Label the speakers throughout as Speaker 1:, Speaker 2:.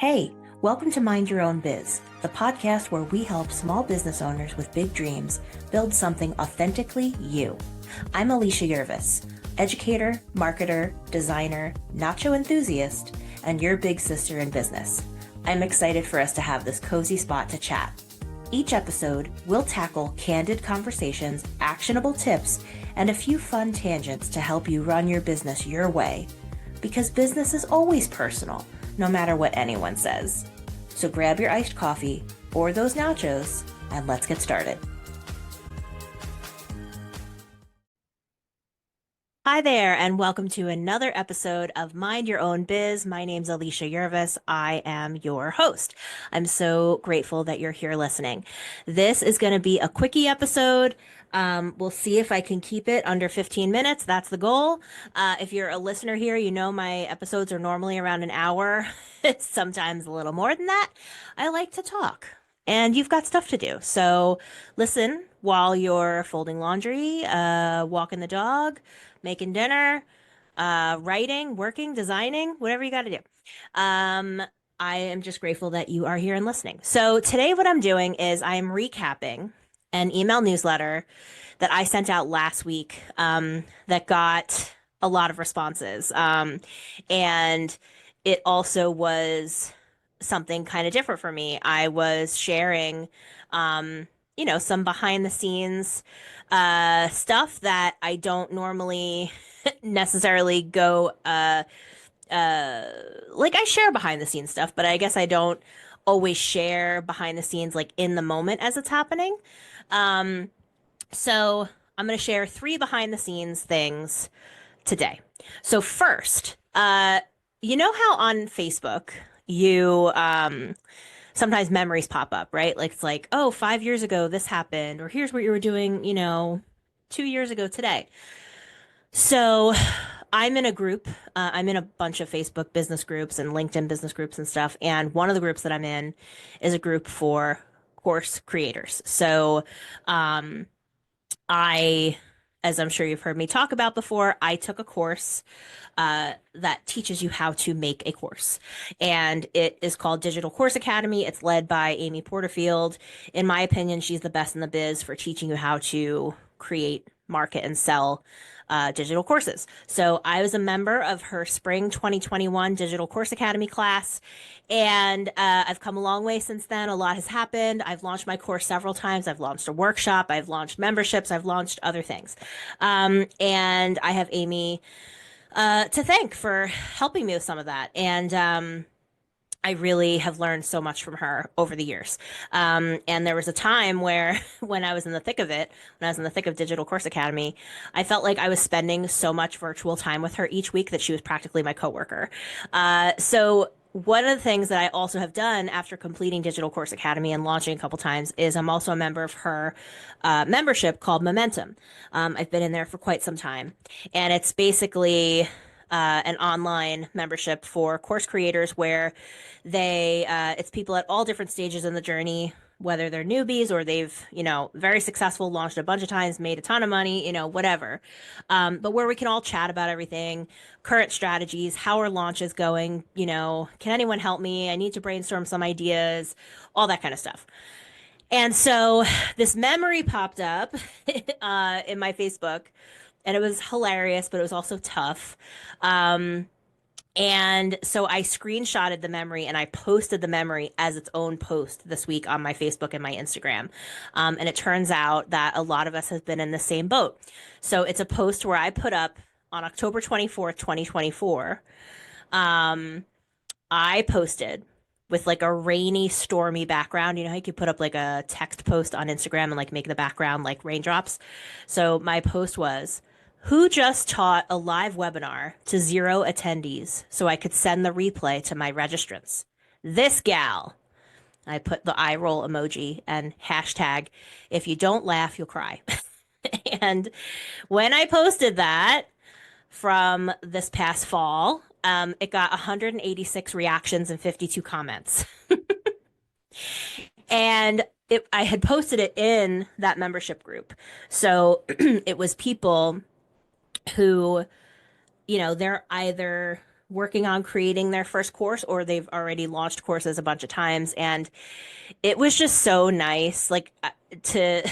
Speaker 1: Hey, welcome to Mind Your Own Biz, the podcast where we help small business owners with big dreams build something authentically you. I'm Alicia Yervis, educator, marketer, designer, nacho enthusiast, and your big sister in business. I'm excited for us to have this cozy spot to chat. Each episode, we'll tackle candid conversations, actionable tips, and a few fun tangents to help you run your business your way. Because business is always personal, no matter what anyone says. So grab your iced coffee or those nachos, and let's get started. Hi there, and welcome to another episode of Mind Your Own Biz. My name's Alicia Yervis. I am your host. I'm so grateful that you're here listening. This is going to be a quickie episode. We'll see if I can keep it under 15 minutes. That's the goal. If you're a listener here, you know my episodes are normally around an hour, sometimes a little more than that. I like to talk. And you've got stuff to do. So listen while you're folding laundry, walking the dog, making dinner, writing, working, designing, whatever you got to do. I am just grateful that you are here and listening. So today what I'm doing is I am recapping an email newsletter that I sent out last week that got a lot of responses. And it also was something kind of different for me. I was sharing, some behind the scenes stuff that I don't normally necessarily go like I share behind the scenes stuff, but I guess I don't always share behind the scenes like in the moment as it's happening. Um, so I'm going to share three behind the scenes things today. So first, you know how on Facebook you sometimes memories pop up, right? Like it's like, oh, 5 years ago this happened, or here's what you were doing, 2 years ago today. So I'm in a group. I'm in a bunch of Facebook business groups and LinkedIn business groups and stuff. And one of the groups that I'm in is a group for course creators. So um, I, as I'm sure you've heard me talk about before, I took a course that teaches you how to make a course. And it is called Digital Course Academy. It's led by Amy Porterfield. In my opinion, she's the best in the biz for teaching you how to create, market, and sell digital courses. So I was a member of her spring 2021 Digital Course Academy class, and I've come a long way since then. A lot has happened. I've launched my course several times. I've launched a workshop. I've launched memberships. I've launched other things. And I have Amy to thank for helping me with some of that. And I really have learned so much from her over the years. And there was a time where, when I was in the thick of it, when I was in the thick of Digital Course Academy, I felt like I was spending so much virtual time with her each week that she was practically my coworker. So one of the things that I also have done after completing Digital Course Academy and launching a couple times is I'm also a member of her membership called Momentum. I've been in there for quite some time, and it's basically an online membership for course creators where it's people at all different stages in the journey, whether they're newbies or they've, very successful, launched a bunch of times, made a ton of money, whatever. But where we can all chat about everything, current strategies, how are launches going, can anyone help me? I need to brainstorm some ideas, all that kind of stuff. And so this memory popped up in my Facebook, and it was hilarious, but it was also tough. Um, and so I screenshotted the memory and I posted the memory as its own post this week on my Facebook and my Instagram. And it turns out that a lot of us have been in the same boat. So it's a post where I put up on October 24th, 2024. I posted with like a rainy, stormy background. You know how you could put up like a text post on Instagram and like make the background like raindrops? So my post was, who just taught a live webinar to 0 attendees so I could send the replay to my registrants? This gal. I put the eye roll emoji and hashtag, if you don't laugh, you'll cry. And when I posted that from this past fall, it got 186 reactions and 52 comments. And I had posted it in that membership group. So it was people who, they're either working on creating their first course, or they've already launched courses a bunch of times. And it was just so nice, like to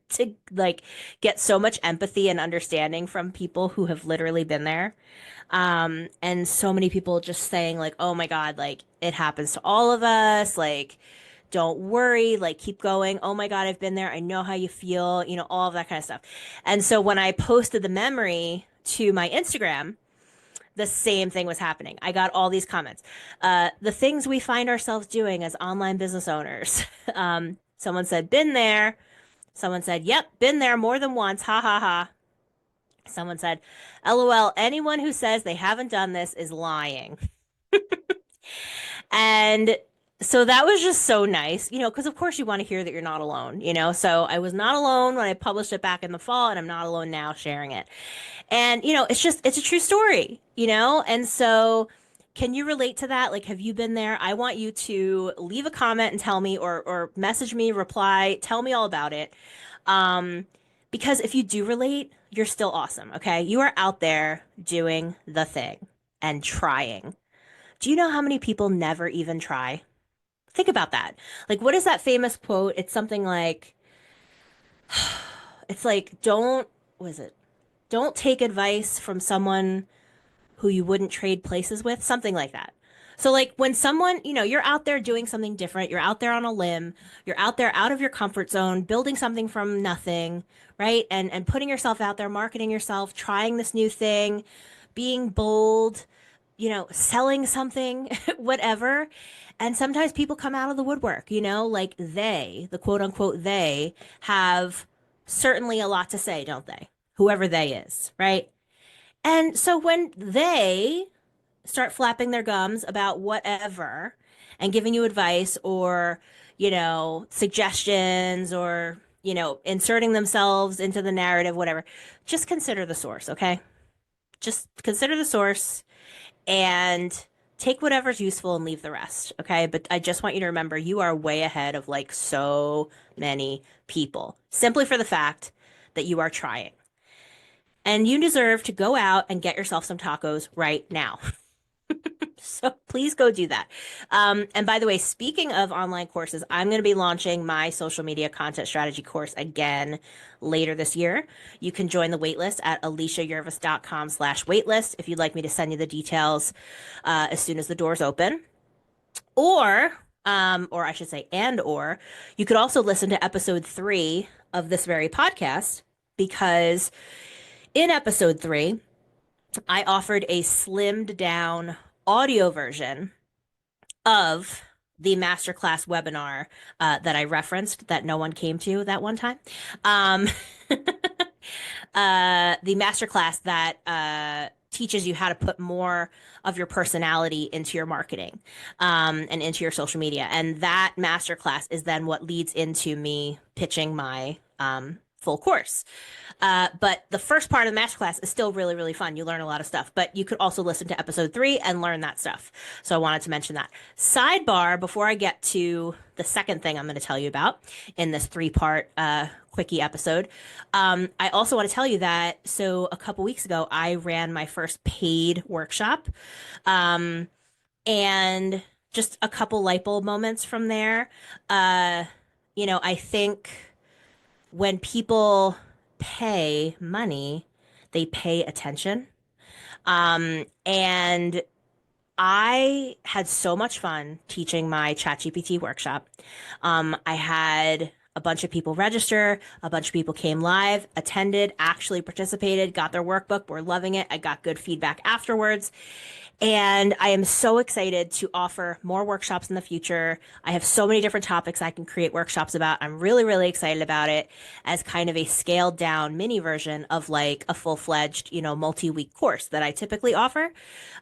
Speaker 1: to like get so much empathy and understanding from people who have literally been there. And so many people just saying like, "Oh my God, like it happens to all of us. Like, don't worry, like keep going. Oh my God, I've been there. I know how you feel, all of that kind of stuff." And so when I posted the memory to my Instagram, the same thing was happening. I got all these comments. The things we find ourselves doing as online business owners. Someone said, been there. Someone said, yep, been there more than once. Ha ha ha. Someone said, LOL, anyone who says they haven't done this is lying. And so that was just so nice, because of course you want to hear that you're not alone. So I was not alone when I published it back in the fall, and I'm not alone now sharing it. And, it's a true story. And so can you relate to that? Like, have you been there? I want you to leave a comment and tell me, or message me, reply, tell me all about it. Um, because if you do relate, you're still awesome. Okay. You are out there doing the thing and trying. Do you know how many people never even try? Think about that. Like, what is that famous quote? It's something like, it's like, what is it? Don't take advice from someone who you wouldn't trade places with, something like that. So, like, when someone, you're out there doing something different, you're out there on a limb, you're out there out of your comfort zone, building something from nothing, right? And putting yourself out there, marketing yourself, trying this new thing, being bold, selling something, whatever. And sometimes people come out of the woodwork, like the quote unquote, they have certainly a lot to say, don't they? Whoever they is, right? And so when they start flapping their gums about whatever and giving you advice or, suggestions or, inserting themselves into the narrative, whatever, just consider the source, okay? Just consider the source and take whatever's useful and leave the rest, okay? But I just want you to remember you are way ahead of like so many people simply for the fact that you are trying. And you deserve to go out and get yourself some tacos right now. So please go do that. And by the way, speaking of online courses, I'm going to be launching my social media content strategy course again later this year. You can join the waitlist at aliciayurvis.com/waitlist if you'd like me to send you the details as soon as the doors open. Or I should say, or you could also listen to episode 3 of this very podcast because in episode 3, I offered a slimmed down audio version of the masterclass webinar that I referenced that no one came to that one time. Um, the masterclass that teaches you how to put more of your personality into your marketing and into your social media. And that masterclass is then what leads into me pitching my full course. But the first part of the masterclass is still really, really fun. You learn a lot of stuff, but you could also listen to episode 3 and learn that stuff. So I wanted to mention that. Sidebar, before I get to the second thing I'm going to tell you about in this 3-part quickie episode, I also want to tell you that, so a couple weeks ago, I ran my first paid workshop. And just a couple light bulb moments from there. I think when people pay money, they pay attention. And I had so much fun teaching my ChatGPT workshop. I had a bunch of people register, a bunch of people came live, attended, actually participated, got their workbook, were loving it. I got good feedback afterwards. And I am so excited to offer more workshops in the future. I have so many different topics I can create workshops about. I'm really, really excited about it as kind of a scaled down mini version of like a full-fledged, multi-week course that I typically offer.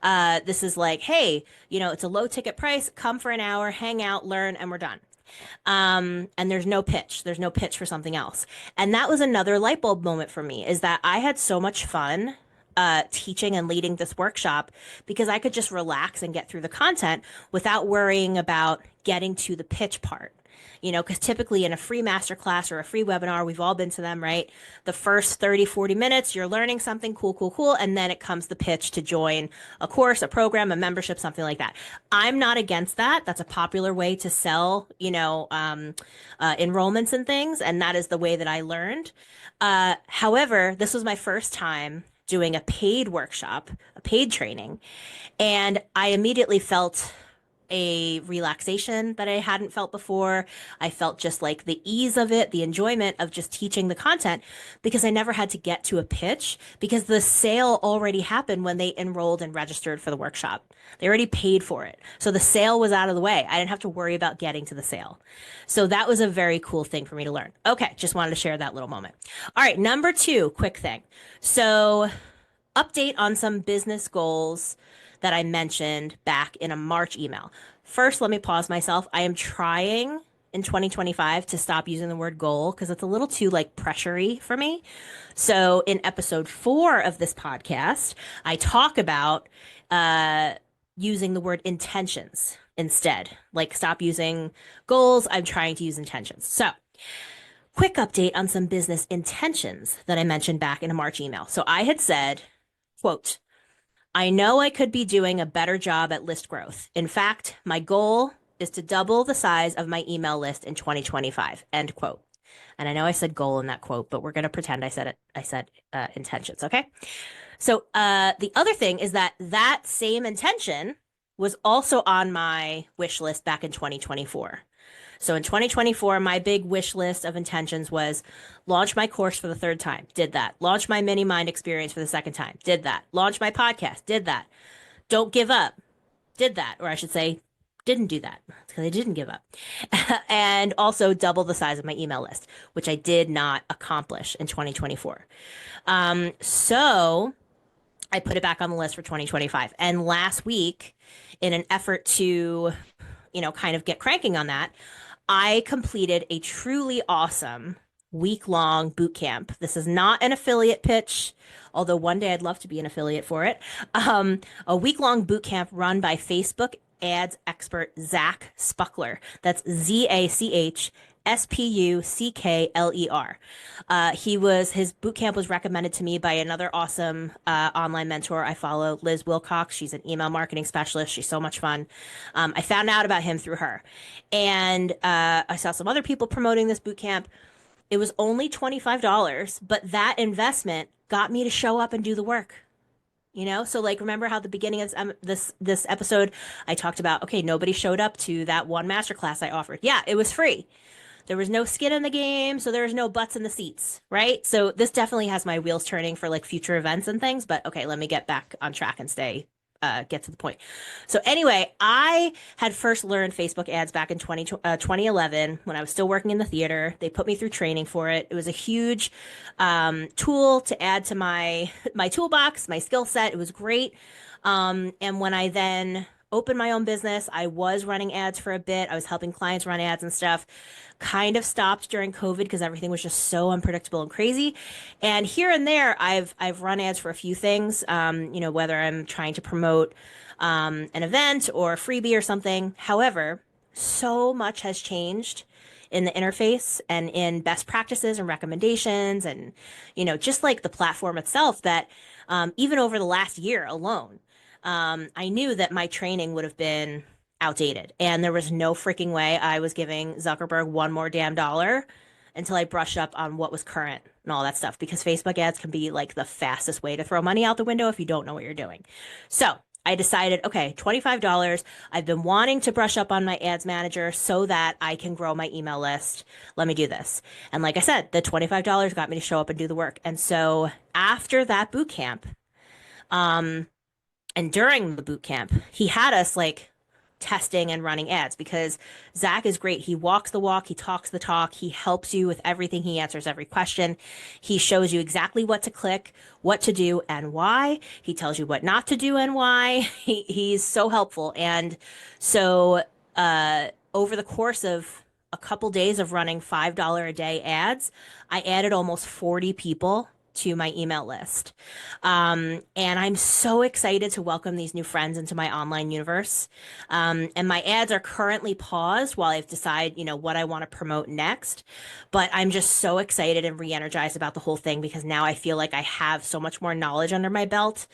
Speaker 1: This is like, hey, it's a low ticket price. Come for an hour, hang out, learn, and we're done. And there's no pitch. There's no pitch for something else. And that was another light bulb moment for me is that I had so much fun teaching and leading this workshop because I could just relax and get through the content without worrying about getting to the pitch part. because typically in a free masterclass or a free webinar, we've all been to them, right? The first 30, 40 minutes, you're learning something cool, cool, cool. And then it comes the pitch to join a course, a program, a membership, something like that. I'm not against that. That's a popular way to sell, enrollments and things. And that is the way that I learned. However, this was my first time doing a paid workshop, a paid training, and I immediately felt a relaxation that I hadn't felt before. I felt just like the ease of it, the enjoyment of just teaching the content because I never had to get to a pitch because the sale already happened when they enrolled and registered for the workshop. They already paid for it. So the sale was out of the way. I didn't have to worry about getting to the sale. So that was a very cool thing for me to learn. Okay, just wanted to share that little moment. All right, number two, quick thing. So update on some business goals that I mentioned back in a March email. First, let me pause myself. I am trying in 2025 to stop using the word goal because it's a little too like pressury for me. So in episode 4 of this podcast, I talk about using the word intentions instead. Like stop using goals. I'm trying to use intentions. So quick update on some business intentions that I mentioned back in a March email. So I had said, quote, I know I could be doing a better job at list growth. In fact, my goal is to double the size of my email list in 2025, end quote. And I know I said goal in that quote, but we're going to pretend I said it. I said intentions. Okay. So the other thing is that same intention was also on my wish list back in 2024. So in 2024, my big wish list of intentions was launch my course for the third time. Did that. Launch my mini mind experience for the second time. Did that. Launch my podcast. Did that. Don't give up. Did that. Or I should say, didn't do that because I didn't give up. And also double the size of my email list, which I did not accomplish in 2024. So I put it back on the list for 2025. And last week, in an effort to, kind of get cranking on that, I completed a truly awesome week-long boot camp. This is not an affiliate pitch, although one day I'd love to be an affiliate for it. A week-long boot camp run by Facebook ads expert Zach Spuckler. That's Zaspuckler. His boot camp was recommended to me by another awesome online mentor I follow, Liz Wilcox. She's an email marketing specialist. She's so much fun. I found out about him through her. And I saw some other people promoting this boot camp. It was only $25, but that investment got me to show up and do the work. So like remember how at the beginning of this episode I talked about, okay, nobody showed up to that one masterclass I offered. Yeah, it was free. There was no skin in the game, so there was no butts in the seats, right? So this definitely has my wheels turning for like future events and things, but okay, let me get back on track and get to the point. So anyway, I had first learned Facebook ads back in 2011 when I was still working in the theater. They put me through training for it. It was a huge tool to add to my toolbox, my skill set. It was great. And when I then opened my own business, I was running ads for a bit. I was helping clients run ads and stuff. Kind of stopped during COVID because everything was just so unpredictable and crazy. And here and there, I've run ads for a few things. Whether I'm trying to promote an event or a freebie or something. However, so much has changed in the interface and in best practices and recommendations and just like the platform itself that even over the last year alone, I knew that my training would have been outdated. And there was no freaking way I was giving Zuckerberg one more damn dollar until I brushed up on what was current and all that stuff, because Facebook ads can be like the fastest way to throw money out the window if you don't know what you're doing. So I decided, okay, $25. I've been wanting to brush up on my ads manager so that I can grow my email list. Let me do this. And like I said, the $25 got me to show up and do the work. And so after that boot camp, and during the boot camp, he had us like testing and running ads because Zach is great. He walks the walk, he talks the talk, he helps you with everything, he answers every question. He shows you exactly what to click, what to do, and why. He tells you what not to do and why. He's so helpful. And so over the course of a couple days of running $5 a day ads, I added almost 40 people to my email list. And I'm so excited to welcome these new friends into my online universe. And my ads are currently paused while I've decided, what I want to promote next. But I'm just so excited and re-energized about the whole thing because now I feel like I have so much more knowledge under my belt.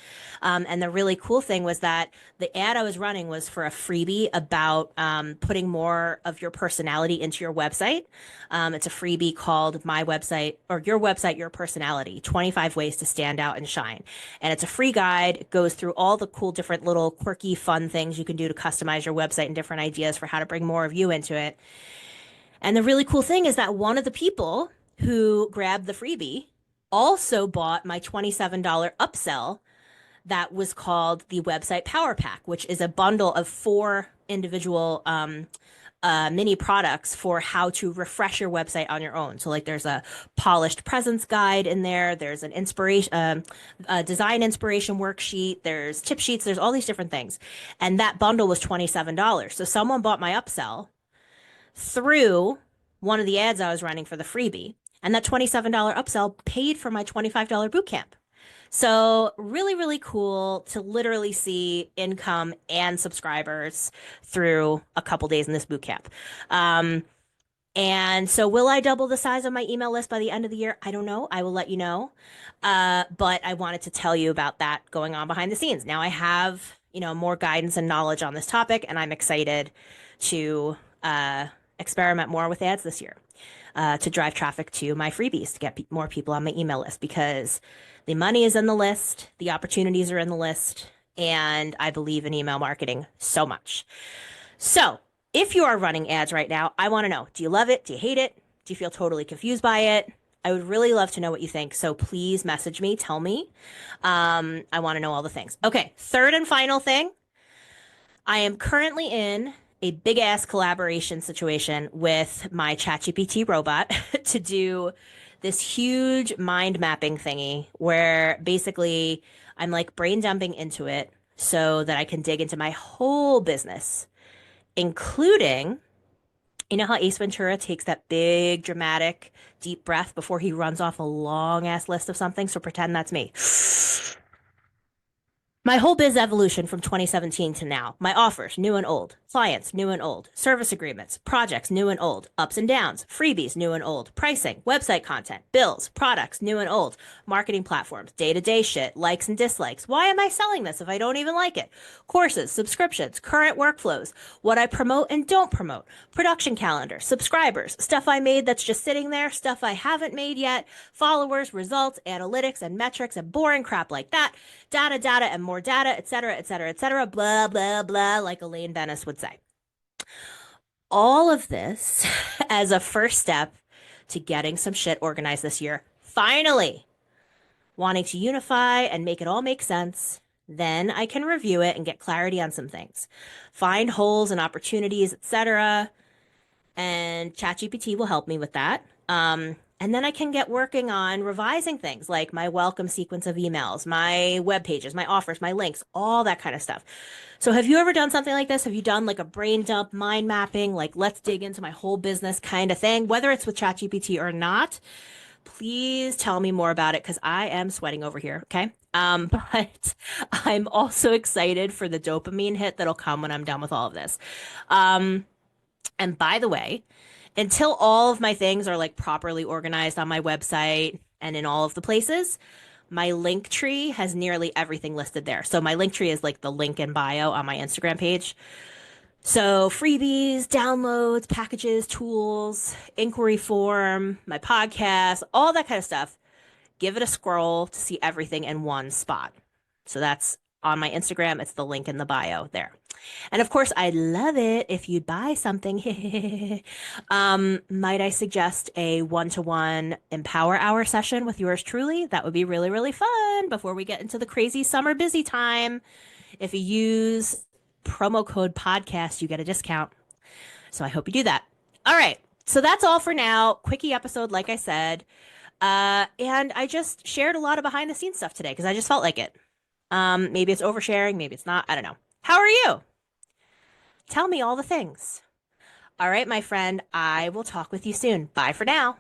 Speaker 1: And the really cool thing was that the ad I was running was for a freebie about putting more of your personality into your website. It's a freebie called My Website or Your Website, Your Personality, 25 Ways to Stand Out and Shine. And it's a free guide. It goes through all the cool, different little quirky, fun things you can do to customize your website and different ideas for how to bring more of you into it. And the really cool thing is that one of the people who grabbed the freebie also bought my $27 upsell that was called the Website Power Pack, which is a bundle of four individual mini products for how to refresh your website on your own. So, like, there's a polished presence guide in there. There's an a design inspiration worksheet. There's tip sheets. There's all these different things, and that bundle was $27. So, someone bought my upsell through one of the ads I was running for the freebie, and that $27 upsell paid for my $25 boot camp. So really, really cool to literally see income and subscribers through a couple days in this boot camp. And so will I double the size of my email list by the end of the year? I don't know. I will let you know. But I wanted to tell you about that going on behind the scenes. Now I have, more guidance and knowledge on this topic, and I'm excited to experiment more with ads this year to drive traffic to my freebies to get more people on my email list because the money is in the list, the opportunities are in the list, and I believe in email marketing so much. So, if you are running ads right now, I want to know, do you love it? Do you hate it? Do you feel totally confused by it? I would really love to know what you think. So please message me, tell me. I want to know all the things. Okay, third and final thing. I am currently in a big ass collaboration situation with my ChatGPT robot to do this huge mind mapping thingy where basically I'm like brain dumping into it so that I can dig into my whole business, including, how Ace Ventura takes that big dramatic deep breath before he runs off a long ass list of something. So pretend that's me. My whole biz evolution from 2017 to now. My offers, new and old. Clients, new and old. Service agreements, projects, new and old. Ups and downs, freebies, new and old. Pricing, website content, bills, products, new and old. Marketing platforms, day-to-day shit, likes and dislikes. Why am I selling this if I don't even like it? Courses, subscriptions, current workflows, what I promote and don't promote. Production calendar, subscribers, stuff I made that's just sitting there, stuff I haven't made yet, followers, results, analytics, and metrics, and boring crap like that. Data, and more data, et cetera, et cetera, et cetera, blah, blah, blah, like Elaine Bennis would say. All of this as a first step to getting some shit organized this year. Finally, wanting to unify and make it all make sense. Then I can review it and get clarity on some things. Find holes and opportunities, etc. And ChatGPT will help me with that. And then I can get working on revising things like my welcome sequence of emails, my web pages, my offers, my links, all that kind of stuff. So have you ever done something like this? Have you done like a brain dump, mind mapping, like let's dig into my whole business kind of thing, whether it's with ChatGPT or not? Please tell me more about it because I am sweating over here. Okay. But I'm also excited for the dopamine hit that'll come when I'm done with all of this. And by the way, until all of my things are like properly organized on my website and in all of the places, my link tree has nearly everything listed there. So my link tree is like the link in bio on my Instagram page. So freebies, downloads, packages, tools, inquiry form, my podcast, all that kind of stuff. Give it a scroll to see everything in one spot. So that's on my Instagram. It's the link in the bio there. And of course, I'd love it if you'd buy something. Might I suggest a one-to-one Empower Hour session with yours truly? That would be really, really fun before we get into the crazy summer busy time. If you use promo code podcast, you get a discount. So I hope you do that. All right. So that's all for now. Quickie episode, like I said. And I just shared a lot of behind the scenes stuff today because I just felt like it. Maybe it's oversharing, maybe it's not. I don't know. How are you? Tell me all the things. All right, my friend, I will talk with you soon. Bye for now.